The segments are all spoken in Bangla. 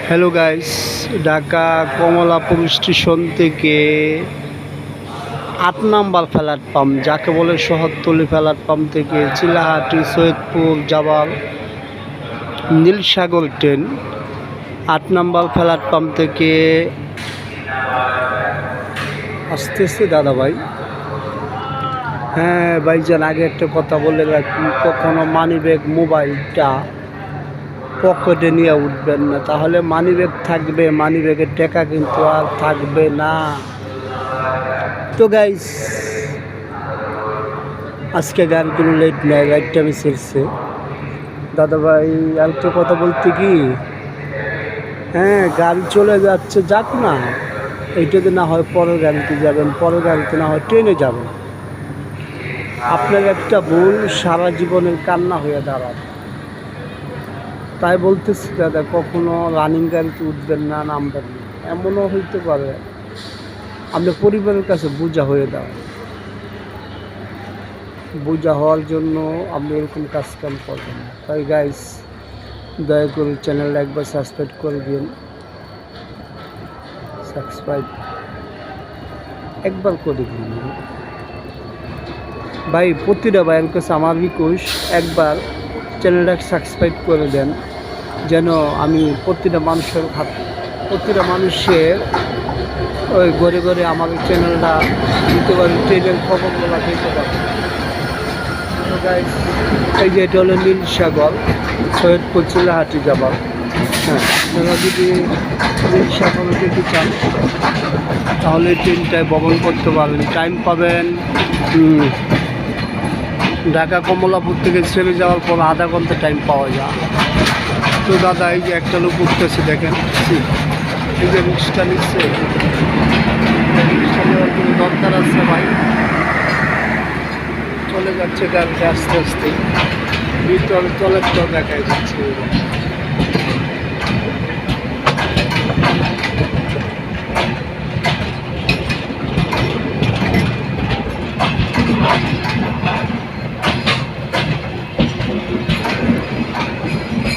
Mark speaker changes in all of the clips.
Speaker 1: Hello guys, Dhaka Kamalapur station থেকে 8 নম্বর প্ল্যাটফর্ম যাকে বলে শহরতলি প্ল্যাটফর্ম থেকে চিলাহাটি সৈয়দপুর যাবার নীলসাগর ট্রেন 8 নম্বর প্ল্যাটফর্ম থেকে আসতেছে দাদা ভাই। হ্যাঁ ভাইজান, আগে একটা কথা বলে রাখি, কখনো মানিব্যাগ মোবাইলটা পকেটে নিয়ে উঠবেন না, তাহলে মানিব্যাগ থাকবে, মানিব্যাগের টাকা কিন্তু আর থাকবে না। তো গাইস, আজকে গাড়ি কোনো লেট নেই, রাইট টাইমে ছেড়ছে দাদা ভাই। আর তো কথা বলতে কি, হ্যাঁ গাড়ি চলে যাচ্ছে, যাক না, এইটাতে না হয় পরের গাড়িতে যাবেন, পরের গাড়িতে না হয় ট্রেনে যাবেন। আপনার একটা ভুল সারা জীবনের কান্না হয়ে দাঁড়াবে। তাই বলতেছি দাদা, কখনো রানিং গাড়িতে উঠবেন না, নামবেন না। এমনও হইতে পারে আপনি পরিবারের কাছে বোঝা হয়ে দাও, বোঝা হওয়ার জন্য আপনি এরকম কাজ কাম করবেন না। তাই গাইস, দয়া করে চ্যানেলটা একবার সাবস্ক্রাইব করে দিন, সাবস্ক্রাইব একবার করে দিন ভাই। প্রতিটা ভাইয়ের কাছে আমার রিকোয়েস্ট, একবার চ্যানেলটা সাবস্ক্রাইব করে দেন, যেন আমি প্রতিটা মানুষের ওই ঘরে ঘরে আমার চ্যানেলটা দিতে পারি, ট্রেনের খবরগুলো দিতে পারি। এই যে এটা হলো নীলসাগর, সৈয়দপুর চিলাহাটি যাবার। হ্যাঁ, আপনারা যদি নীলসাগর যেতে চান তাহলে ট্রেনটায় ভ্রমণ করতে পারবেন, টাইম পাবেন। ঢাকা কমলাপুর থেকে ছেড়ে যাওয়ার পর আধা ঘন্টা টাইম পাওয়া যায়। তো দাদা, এই যে একটা লোক উঠতেছে দেখেন, এই যে রিক্সা নিচ্ছে, রিক্সা নেওয়ার কোনো দরকার আছে ভাই? চলে যাচ্ছে গাড়িতে আস্তে আস্তে, ভিতরে তলেরটা দেখাই যাচ্ছে।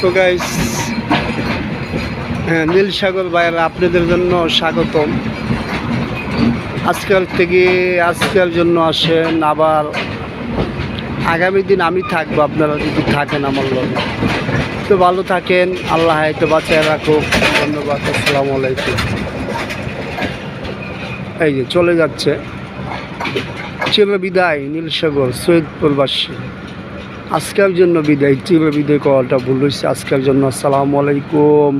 Speaker 1: তো গাইস, হ্যাঁ নীলসাগর ভাইয়েরা, আপনাদের জন্য স্বাগতম। আজকের জন্য আসেন, আবার আগামী দিন আমি থাকবো, আপনারা যদি থাকেন আমার লগে। তো ভালো থাকেন, আল্লাহ হয়তো বাঁচায় রাখুক। ধন্যবাদ, আসসালামু আলাইকুম। এই যে চলে যাচ্ছে, চির বিদায় নীলসাগর সৈয়দপুরবাসী। আজকের জন্য বিদায়, চির বিদায় করাটা ভুল হয়েছে। আজকের জন্য আসসালামু আলাইকুম।